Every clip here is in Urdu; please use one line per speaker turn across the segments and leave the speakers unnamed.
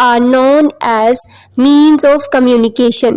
are known as means of communication।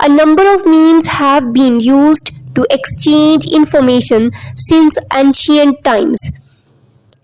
A number of means have been used to exchange information since ancient times,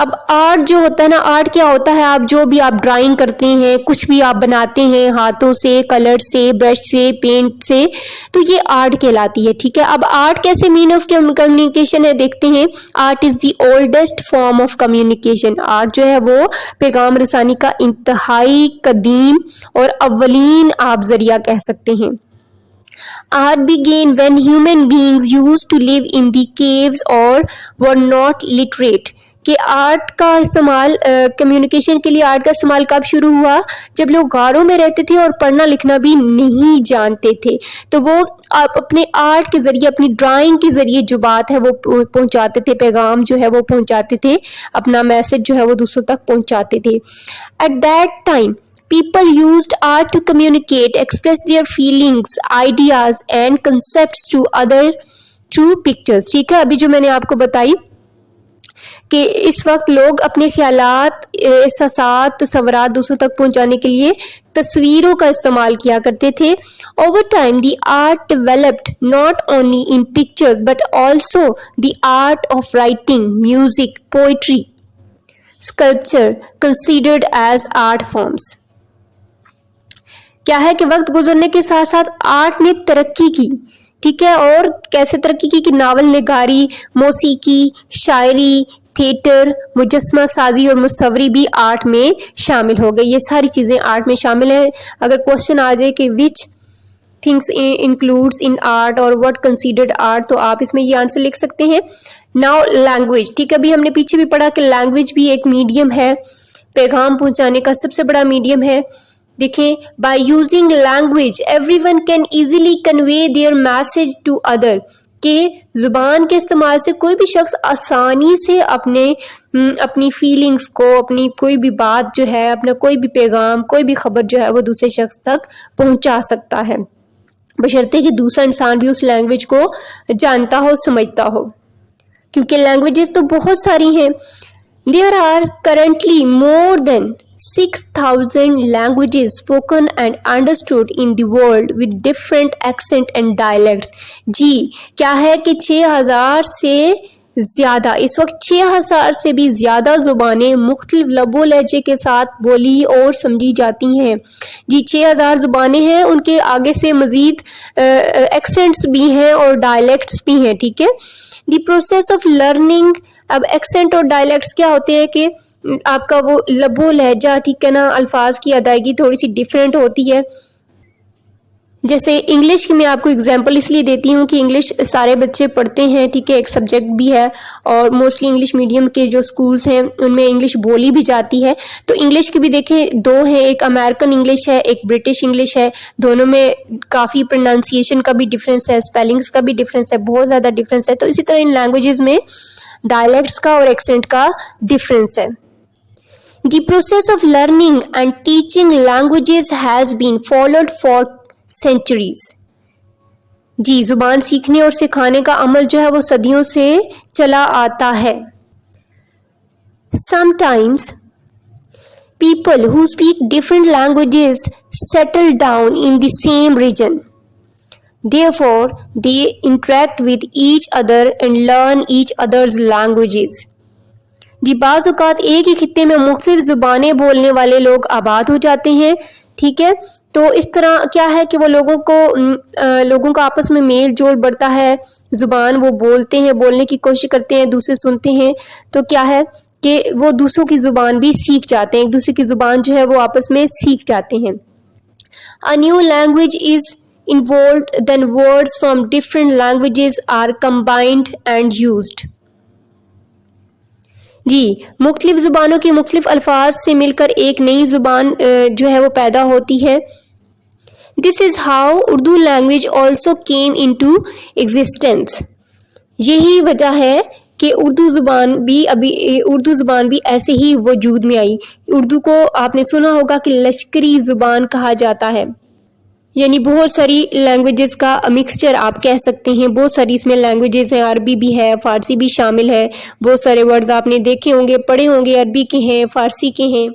اب آرٹ جو ہوتا ہے نا, آرٹ کیا ہوتا ہے, آپ جو بھی آپ ڈرائنگ کرتے ہیں, کچھ بھی آپ بناتے ہیں ہاتھوں سے, کلر سے, برش سے, پینٹ سے, تو یہ آرٹ کہلاتی ہے. ٹھیک ہے, اب آرٹ کیسے مین آف کمیونیکیشن ہے دیکھتے ہیں. Art is the oldest form of communication. Art جو ہے وہ پیغام رسانی کا انتہائی قدیم اور اولین آپ ذریعہ کہہ سکتے ہیں. Art began when human beings used to live in the caves or were not literate. کہ آرٹ کا استعمال کمیونیکیشن کے لیے آرٹ کا استعمال کب شروع ہوا؟ جب لوگ غاروں میں رہتے تھے اور پڑھنا لکھنا بھی نہیں جانتے تھے, تو وہ اپنے آرٹ کے ذریعے, اپنی ڈرائنگ کے ذریعے جو بات ہے وہ پہنچاتے تھے, پیغام جو ہے وہ پہنچاتے تھے, اپنا میسج جو ہے وہ دوسروں تک پہنچاتے تھے. At that time people used art to communicate, express their feelings, ideas and concepts to other through pictures. ٹھیک ہے, ابھی جو میں نے آپ کو بتائی کہ اس وقت لوگ اپنے خیالات, احساسات, تصورات دوسروں تک پہنچانے کے لیے تصویروں کا استعمال کیا کرتے تھے. Over time, the art developed not only in pictures but also the art of writing, music, poetry, sculpture, considered as art forms. کیا ہے کہ وقت گزرنے کے ساتھ ساتھ آرٹ نے ترقی کی. ٹھیک ہے, اور کیسے ترقی کی کہ ناول نگاری, موسیقی, شاعری, تھیٹر, مجسمہ سازی اور مصوری بھی آرٹ میں شامل ہو گئی. یہ ساری چیزیں آرٹ میں شامل ہیں. اگر کوشچن آ جائے کہ وچ تھنگس انکلوڈس ان آرٹ اور واٹ کنسیڈرڈ آرٹ, تو آپ اس میں یہ آنسر لکھ سکتے ہیں. Now language. ٹھیک ہے, ابھی ہم نے پیچھے بھی پڑھا کہ لینگویج بھی ایک میڈیم ہے, پیغام پہنچانے کا سب سے بڑا میڈیم ہے. دیکھیں, by using language everyone can easily convey their message to other. کہ زبان کے استعمال سے کوئی بھی شخص آسانی سے اپنی فیلنگز کو, اپنی کوئی بھی بات جو ہے, اپنا کوئی بھی پیغام, کوئی بھی خبر جو ہے وہ دوسرے شخص تک پہنچا سکتا ہے, بشرطے کہ دوسرا انسان بھی اس لینگویج کو جانتا ہو, سمجھتا ہو. کیونکہ لینگویجز تو بہت ساری ہیں. There are currently more than 6,000 languages spoken and understood in the world with different accent and dialects. جی, کیا ہے کہ 6,000 سے زیادہ, اس وقت 6,000 سے بھی زیادہ زبانیں مختلف لب و لہجے کے ساتھ بولی اور سمجھی جاتی ہیں. جی, 6,000 زبانیں ہیں, ان کے آگے سے مزید ایکسنٹس بھی ہیں اور ڈائلیکٹس بھی ہیں. ٹھیک ہے, دی پروسیس آف لرننگ. اب ایکسنٹ اور ڈائلیکٹس کیا ہوتے ہیں کہ آپ کا وہ لب و لہجہ, ٹھیک ہے نا, الفاظ کی ادائیگی تھوڑی سی ڈیفرنٹ ہوتی ہے. جیسے انگلش کی میں آپ کو اگزامپل اس لیے دیتی ہوں کہ انگلش سارے بچے پڑھتے ہیں, ٹھیک ہے, ایک سبجیکٹ بھی ہے, اور موسٹلی انگلش میڈیم کے جو سکولز ہیں ان میں انگلش بولی بھی جاتی ہے. تو انگلش کی بھی دیکھیں دو ہیں, ایک امریکن انگلش ہے, ایک برٹش انگلش ہے. دونوں میں کافی پروننسیشن کا بھی ڈفرینس ہے, اسپیلنگس کا بھی ڈفرینس ہے, بہت زیادہ ڈفرینس ہے. تو اسی طرح ان لینگویجز میں ڈائلیکٹس کا اور ایکسنٹ کا ڈفرینس ہے. The process of learning and teaching languages has been followed for centuries. جی, زبان سیکھنے اور سکھانے کا عمل جو ہے وہ صدیوں سے چلا آتا ہے. Sometimes people who speak different languages settle down in the same region. Therefore, they interact with each other and learn each other's languages. جی, بعض اوقات ایک ہی خطے میں مختلف زبانیں بولنے والے لوگ آباد ہو جاتے ہیں. ٹھیک ہے, تو اس طرح کیا ہے کہ وہ لوگوں کا آپس میں میل جول بڑھتا ہے, زبان وہ بولتے ہیں, بولنے کی کوشش کرتے ہیں, دوسرے سنتے ہیں, تو کیا ہے کہ وہ دوسروں کی زبان بھی سیکھ جاتے ہیں, ایک دوسرے کی زبان جو ہے وہ آپس میں سیکھ جاتے ہیں. A new language is involved, then words from different languages are combined and used. جی, مختلف زبانوں کے مختلف الفاظ سے مل کر ایک نئی زبان جو ہے وہ پیدا ہوتی ہے. This is how Urdu language also came into existence. یہی وجہ ہے کہ اردو زبان بھی ایسے ہی وجود میں آئی. اردو کو آپ نے سنا ہوگا کہ لشکری زبان کہا جاتا ہے, یعنی بہت ساری لینگویجز کا مکسچر آپ کہہ سکتے ہیں. بہت ساری اس میں لینگویجز ہیں, عربی بھی ہے, فارسی بھی شامل ہے. بہت سارے ورڈز آپ نے دیکھے ہوں گے, پڑھے ہوں گے, عربی کے ہیں, فارسی کے ہیں.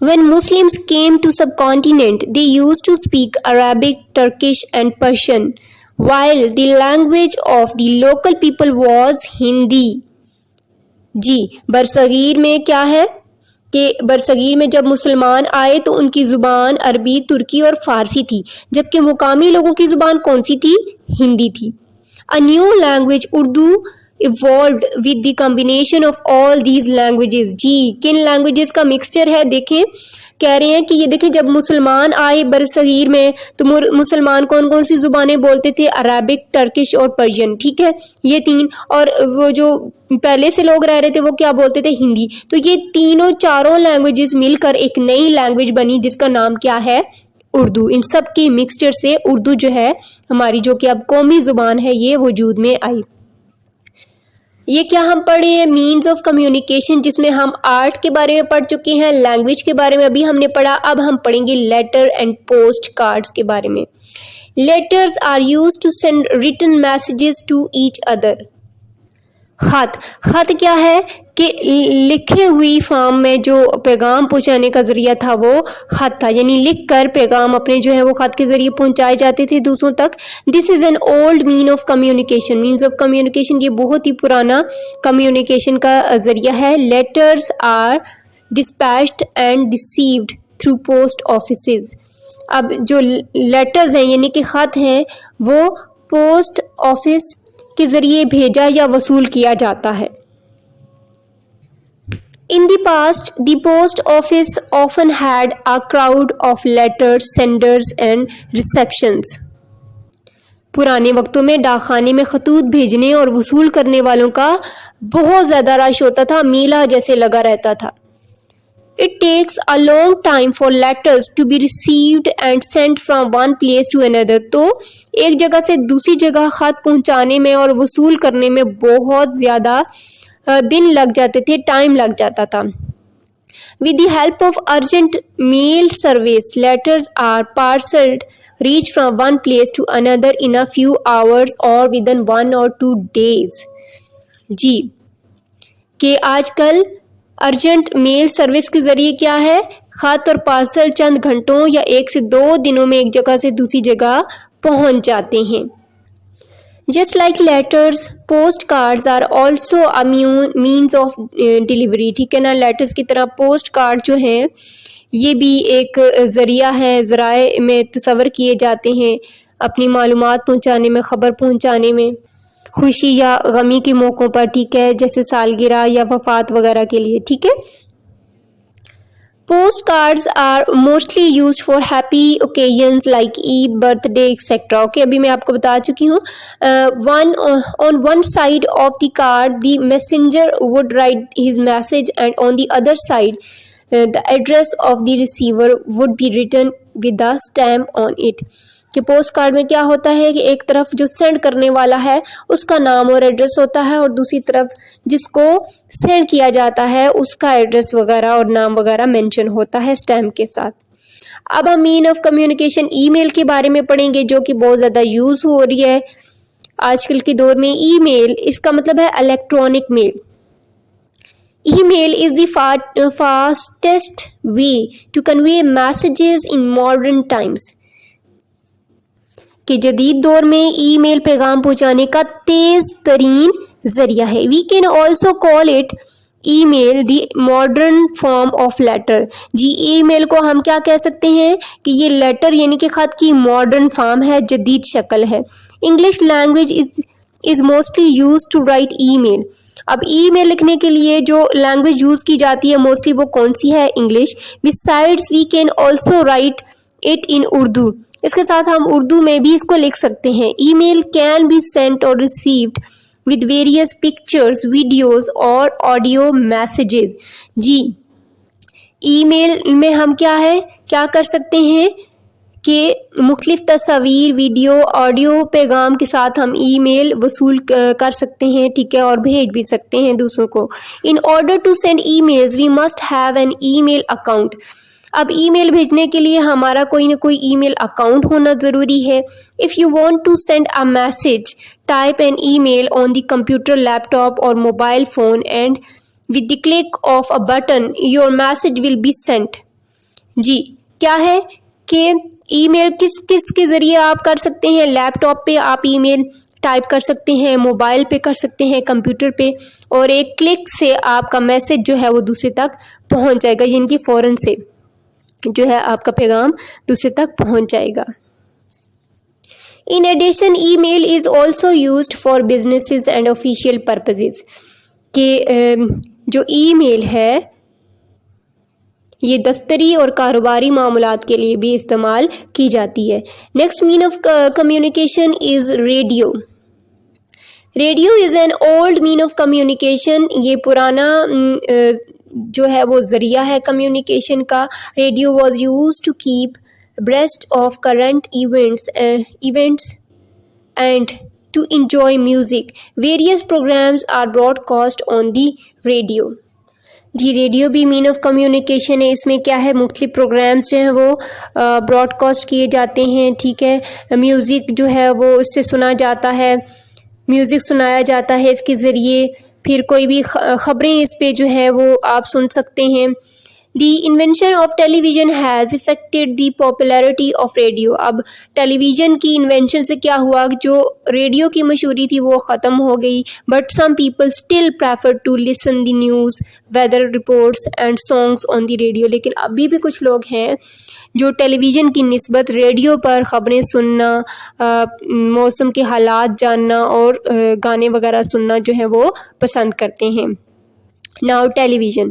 When Muslims came to subcontinent, they used to speak Arabic, Turkish and Persian, while the language of the local people was Hindi. جی برصغیر میں کیا ہے کہ برصغیر میں جب مسلمان آئے تو ان کی زبان عربی، ترکی اور فارسی تھی، جبکہ مقامی لوگوں کی زبان کون سی تھی؟ ہندی تھی. A new language Urdu evolved with the combination of all these languages. جی کن لینگویجز کا مکسچر ہے؟ دیکھیں کہہ رہے ہیں کہ یہ دیکھیں جب مسلمان آئے برصغیر میں تو مسلمان کون کون سی زبانیں بولتے تھے؟ عربک، ٹرکش اور پرشین. ٹھیک ہے، یہ تین. اور وہ جو پہلے سے لوگ رہ رہے تھے وہ کیا بولتے تھے؟ ہندی. تو یہ تینوں چاروں لینگویجز مل کر ایک نئی لینگویج بنی جس کا نام کیا ہے؟ اردو. ان سب کی مکسچر سے اردو جو ہے ہماری جو کہ اب قومی زبان ہے یہ وجود میں آئی. یہ کیا ہم پڑھے ہیں؟ مینز آف کمیونیکیشن، جس میں ہم آرٹ کے بارے میں پڑھ چکے ہیں، لینگویج کے بارے میں ابھی ہم نے پڑھا. اب ہم پڑھیں گے لیٹر اینڈ پوسٹ کارڈز کے بارے میں. Letters are used to send written messages to each other. خط کیا ہے کہ لکھے ہوئی فارم میں جو پیغام پہنچانے کا ذریعہ تھا وہ خط تھا، یعنی لکھ کر پیغام اپنے جو ہے وہ خط کے ذریعے پہنچائے جاتے تھے دوسروں تک. This is an old mean of communication. Means of communication یہ بہت ہی پرانا کمیونیکیشن کا ذریعہ ہے. Letters are dispatched and received through post offices. اب جو لیٹرز ہیں یعنی کہ خط ہیں وہ پوسٹ آفس کے ذریعے بھیجا یا وصول کیا جاتا ہے. In the past, the post office often had a crowd of letter senders and receptions. پرانے وقتوں میں ڈاک خانے میں خطوط بھیجنے اور وصول کرنے والوں کا بہت زیادہ رش ہوتا تھا، میلہ جیسے لگا رہتا تھا. It takes a long time for letters to be received and sent from one place to another. تو ایک جگہ سے دوسری جگہ خط پہنچانے میں اور وصول کرنے میں بہت زیادہ دن لگ جاتے تھے، ٹائم لگ جاتا تھا. With the help of urgent mail service, letters are parceled, reach from one place to another in a few hours or within 1 or 2 days. جی کہ آج کل ارجنٹ میل سروس کے ذریعے کیا ہے؟ خط اور پارسل چند گھنٹوں یا 1 سے 2 دنوں میں ایک جگہ سے دوسری جگہ پہنچ جاتے ہیں. Just like letters, postcards are also a means of delivery. ٹھیک ہے نا، لیٹرز کی طرح پوسٹ کارڈ جو ہیں یہ بھی ایک ذریعہ ہے، ذرائع میں تصور کیے جاتے ہیں اپنی معلومات پہنچانے میں، خبر پہنچانے میں، خوشی یا غمی کے موقعوں پر. ٹھیک ہے، جیسے سالگرہ یا وفات وغیرہ کے لیے. ٹھیک ہے. Post cards are mostly used for happy occasions like Eid, birthday etcetera. Okay, ابھی میں آپ کو بتا چکی ہوں. on one side of the card the messenger would write his message and on the other side the address of the receiver would be written with a stamp on it. کہ پوسٹ کارڈ میں کیا ہوتا ہے کہ ایک طرف جو سینڈ کرنے والا ہے اس کا نام اور ایڈریس ہوتا ہے اور دوسری طرف جس کو سینڈ کیا جاتا ہے اس کا ایڈریس وغیرہ اور نام وغیرہ مینشن ہوتا ہے اسٹیمپ کے ساتھ. اب ہم مین آف کمیونیکیشن ای میل کے بارے میں پڑھیں گے جو کہ بہت زیادہ یوز ہو رہی ہے آج کل کے دور میں. ای میل اس کا مطلب ہے electronic mail. Email is the fastest way to convey messages in modern times. کہ جدید دور میں ای میل پیغام پہنچانے کا تیز ترین ذریعہ ہے. We can also call it email the modern form of letter. جی ای میل کو ہم کیا کہہ سکتے ہیں کہ یہ لیٹر یعنی کہ خط کی ماڈرن فارم ہے، جدید شکل ہے. English language is mostly used to write email. اب ای میل لکھنے کے لیے جو لینگویج یوز کی جاتی ہے موسٹلی وہ کون سی ہے؟ English. Besides we can also write it in Urdu. اس کے ساتھ ہم اردو میں بھی اس کو لکھ سکتے ہیں. ای میل کین بی سینٹ اور received with various pictures, videos اور audio messages. جی ای میل میں ہم کیا کر سکتے ہیں کہ مختلف تصاویر، ویڈیو، آڈیو پیغام کے ساتھ ہم ای میل وصول کر سکتے ہیں. ٹھیک ہے، اور بھیج بھی سکتے ہیں دوسروں کو. In order to send emails we must have an email account. اب ای میل بھیجنے کے لیے ہمارا کوئی نہ کوئی ای میل اکاؤنٹ ہونا ضروری ہے. If you want to send a message, type an email on the computer, laptop or mobile phone and with the click of a button your message will be sent. جی کیا ہے کہ ای میل کس کے ذریعے آپ کر سکتے ہیں؟ لیپ ٹاپ پہ آپ ای میل ٹائپ کر سکتے ہیں، موبائل پہ کر سکتے ہیں، کمپیوٹر پہ، اور ایک کلک سے آپ کا میسج جو ہے وہ دوسرے تک پہنچ جائے گا، یعنی کہ فوراً سے جو ہے آپ کا پیغام دوسرے تک پہنچ جائے گا۔ In addition, email is also used for businesses and official purposes. کہ جو ای میل ہے یہ دفتری اور کاروباری معاملات کے لیے بھی استعمال کی جاتی ہے۔ Next mean of communication is radio. Radio is an old mean of communication, یہ پرانا جو ہے وہ ذریعہ ہے کمیونیکیشن کا۔ Radio was use to keep abreast of current events and to enjoy music. Various programs are broadcast on the radio. جی ریڈیو بھی مین آف کمیونیکیشن ہے، اس میں کیا ہے مختلف پروگرامز جو ہیں وہ براڈ کاسٹ کیے جاتے ہیں، ٹھیک ہے۔ میوزک جو ہے وہ اس سے سنا جاتا ہے، میوزک سنایا جاتا ہے اس کے ذریعے، پھر کوئی بھی خبریں اس پہ جو ہے وہ آپ سن سکتے ہیں۔ The invention of television has affected the popularity of radio. اب ٹیلی ویژن کی انوینشن سے کیا ہوا، جو ریڈیو کی مشہوری تھی وہ ختم ہو گئی، but some people still prefer to listen the news, weather reports and songs on the radio. لیکن ابھی بھی کچھ لوگ ہیں جو ٹیلی ویژن کی نسبت ریڈیو پر خبریں سننا، موسم کے حالات جاننا اور گانے وغیرہ سننا جو ہے وہ پسند کرتے ہیں۔ Now television.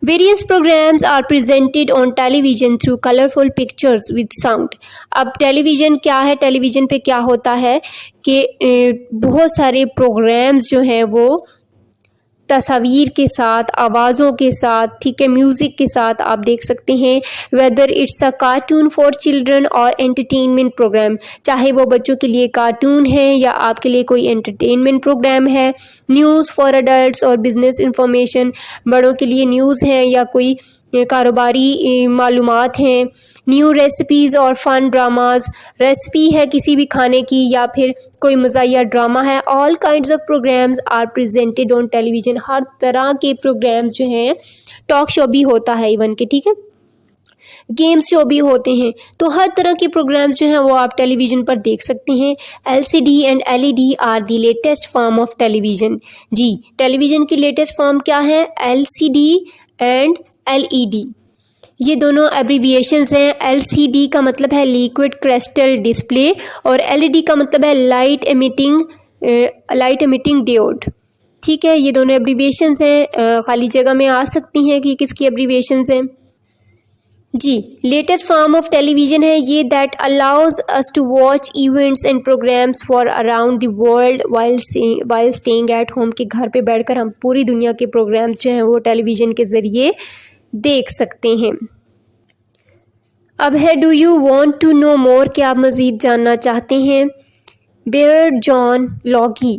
Various programs are presented on television through colorful pictures with sound. اب ٹیلی ویژن کیا ہے، ٹیلی ویژن پہ کیا ہوتا ہے کہ بہت سارے پروگرامز جو ہیں وہ تصاویر کے ساتھ، آوازوں کے ساتھ، ٹھیک ہے، میوزک کے ساتھ آپ دیکھ سکتے ہیں۔ Whether it's a cartoon for children اور انٹرٹینمنٹ پروگرام، چاہے وہ بچوں کے لیے کارٹون ہے یا آپ کے لیے کوئی انٹرٹینمنٹ پروگرام ہے۔ نیوز فار ایڈلٹس اور بزنس انفارمیشن، بڑوں کے لیے نیوز ہے یا کوئی کاروباری معلومات ہیں۔ نیو ریسیپیز اور فن ڈراماز، ریسیپی ہے کسی بھی کھانے کی یا پھر کوئی مزاحیہ ڈرامہ ہے۔ All kinds of programmes are presented on television, ہر طرح کے پروگرامز جو ہیں، ٹاک شو بھی ہوتا ہے ایون کہ، ٹھیک ہے، گیم شو بھی ہوتے ہیں، تو ہر طرح کے پروگرامز جو ہیں وہ آپ ٹیلی ویژن پر دیکھ سکتے ہیں۔ L C D and L E D are the latest form of television. جی ٹیلی ویژن کی لیٹسٹ فارم کیا ہے؟ L C D and L E D, یہ دونوں ایبریویشنز ہیں۔ ایل سی ڈی کا مطلب ہے لیکوڈ کرسٹل ڈسپلے اور ایل ای ڈی کا مطلب ہے لائٹ ایمیٹنگ ڈیوڈ، ٹھیک ہے، یہ دونوں ایبریویشنز ہیں، خالی جگہ میں آ سکتی ہیں کہ کس کی ایبریویشنز ہیں۔ جی latest form of television ہے یہ that allows us to watch events and programs for around the world while staying at home، کہ گھر پہ بیٹھ کر ہم پوری دنیا کے پروگرامز جو ہیں وہ ٹیلی ویژن کے ذریعے دیکھ سکتے ہیں۔ اب ہے do you want to know more, کیا آپ مزید جاننا چاہتے ہیں؟ Baird John Logie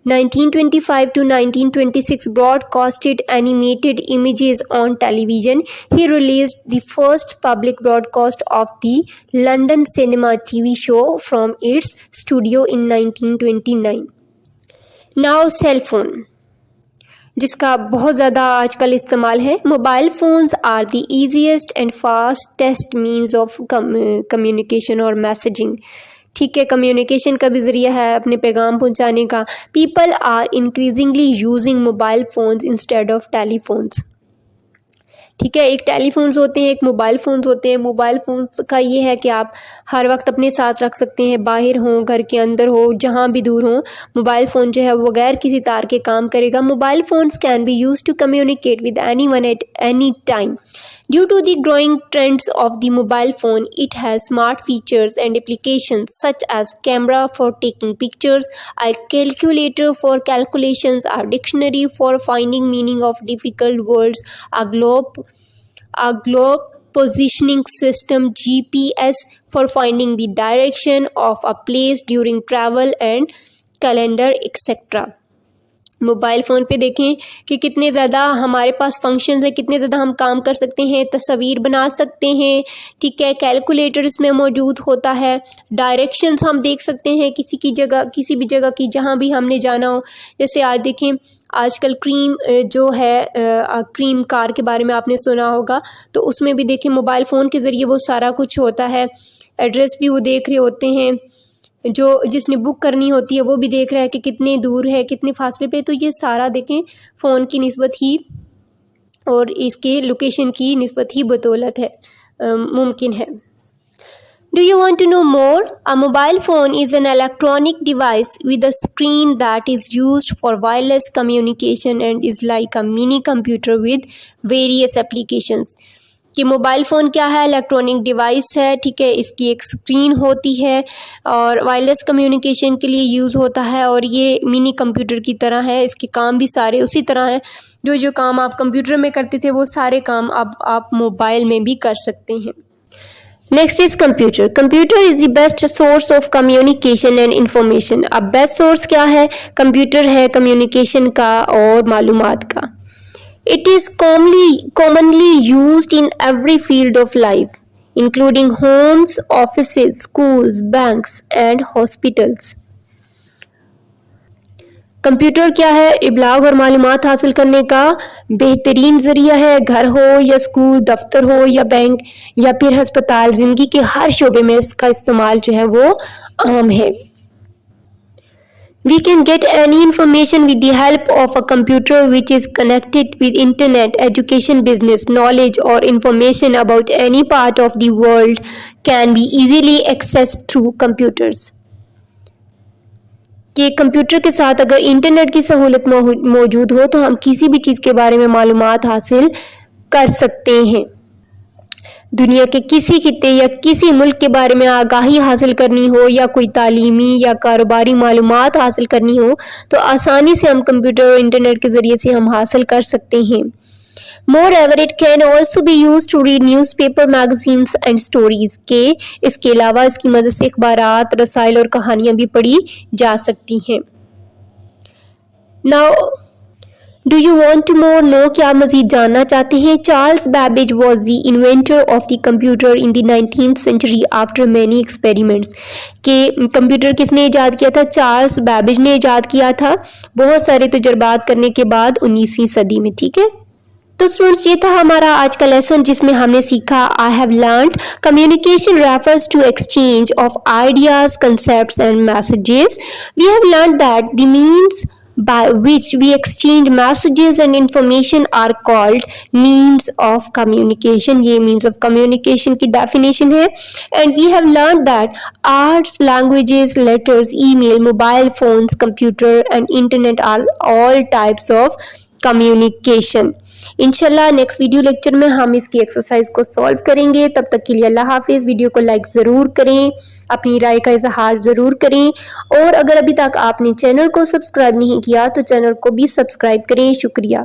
1925 to 1926 broadcasted animated images on television. He released the first public broadcast of the London Cinema TV show from its studio in 1929. Now cell phone، جس کا بہت زیادہ آج کل استعمال ہے۔ Mobile phones are the easiest and fastest means of communication اور میسیجنگ، ٹھیک ہے، کمیونیکیشن کا بھی ذریعہ ہے اپنے پیغام پہنچانے کا۔ People are increasingly using mobile phones instead of telephones, ٹھیک ہے، ایک ٹیلی فونز ہوتے ہیں، ایک موبائل فونز ہوتے ہیں۔ موبائل فونز کا یہ ہے کہ آپ ہر وقت اپنے ساتھ رکھ سکتے ہیں، باہر ہوں، گھر کے اندر ہو، جہاں بھی دور ہوں، موبائل فون جو ہے وہ بغیر کسی تار کے کام کرے گا۔ Mobile phones can be used to communicate with anyone at any time. Due to the growing trends of the mobile phone, it has smart features and applications such as camera for taking pictures, a calculator for calculations, a dictionary for finding meaning of difficult words, a globe positioning system GPS for finding the direction of a place during travel, and calendar etc. Mobile phone پہ دیکھیں کہ کتنے زیادہ ہمارے پاس فنکشنز ہیں، کتنے زیادہ ہم کام کر سکتے ہیں، تصویر بنا سکتے ہیں، ٹھیک ہے، کیلکولیٹر اس میں موجود ہوتا ہے، ڈائریکشنز ہم دیکھ سکتے ہیں کسی بھی جگہ کی جہاں بھی ہم نے جانا ہو۔ جیسے آج دیکھیں آج کل کریم جو ہے کریم کار کے بارے میں آپ نے سنا ہوگا، تو اس میں بھی دیکھیں موبائل فون کے ذریعے وہ سارا کچھ ہوتا ہے، ایڈریس بھی وہ دیکھ رہے ہوتے ہیں، جو جس نے بک کرنی ہوتی ہے وہ بھی دیکھ رہا ہے کہ کتنے دور ہے کتنے فاصلے پہ. تو یہ سارا دیکھیں فون کی نسبت ہی اور اس کے لوکیشن کی نسبت ہی بدولت ہے ممکن ہے. Do you want to know more? A mobile phone is an electronic device with a screen that is used for wireless communication and is like a mini computer with various applications. کہ موبائل فون کیا ہے؟ الیکٹرانک ڈیوائس ہے، ٹھیک ہے. اس کی ایک اسکرین ہوتی ہے اور وائرلیس کمیونیکیشن کے لیے یوز ہوتا ہے اور یہ منی کمپیوٹر کی طرح ہے. اس کے کام بھی سارے اسی طرح ہیں. جو کام آپ کمپیوٹر میں کرتے تھے وہ سارے کام اب آپ موبائل میں بھی کر سکتے ہیں. Next is computer. Computer is the best source of communication and information. اب بیسٹ سورس کیا ہے؟ کمپیوٹر ہے کمیونیکیشن کا اور معلومات کا. It is commonly used in every field of life, including homes, offices, schools, banks, and hospitals. Computer کیا ہے؟ ابلاغ اور معلومات حاصل کرنے کا بہترین ذریعہ ہے. گھر ہو یا اسکول، دفتر ہو یا بینک یا پھر ہسپتال، زندگی کے ہر شعبے میں اس کا استعمال جو ہے وہ عام ہے. We can get any information with the help of a computer which is connected with internet. Education, business, knowledge or information about any part of the world can be easily accessed through computers. کہ کمپیوٹر کے ساتھ اگر انٹرنیٹ کی سہولت موجود ہو تو ہم کسی بھی چیز کے بارے میں معلومات حاصل کر سکتے ہیں. دنیا کے کسی خطے یا کسی ملک کے بارے میں آگاہی حاصل کرنی ہو یا کوئی تعلیمی یا کاروباری معلومات حاصل کرنی ہو تو آسانی سے ہم کمپیوٹر اور انٹرنیٹ کے ذریعے سے ہم حاصل کر سکتے ہیں. Moreover, it can also be used to read newspaper, magazines and stories. کہ اس کے علاوہ اس کی مدد سے اخبارات، رسائل اور کہانیاں بھی پڑھی جا سکتی ہیں. Now, do you want to know کیا مزید جاننا چاہتے ہیں؟ Charles Babbage was the inventor of the computer in the 19th century after many experiments. کہ کمپیوٹر کس نے ایجاد کیا تھا؟ چارلس بیبیج نے ایجاد کیا تھا بہت سارے تجربات کرنے کے بعد 19ویں صدی میں. ٹھیک ہے. تو اسٹوڈنٹس یہ تھا ہمارا آج کا لیسن جس میں ہم نے سیکھا I have learned communication refers to exchange of ideas, concepts and messages. We have learned that the means by which we exchange messages and information are called means of communication. یہ means of communication کی definition ہے. And we have learned that arts, languages, letters, email, mobile phones, computer and internet are all types of communication. انشاءاللہ نیکسٹ ویڈیو لیکچر میں ہم اس کی ایکسرسائز کو سالو کریں گے. تب تک کے لیے اللہ حافظ. ویڈیو کو لائک ضرور کریں، اپنی رائے کا اظہار ضرور کریں اور اگر ابھی تک آپ نے چینل کو سبسکرائب نہیں کیا تو چینل کو بھی سبسکرائب کریں. شکریہ.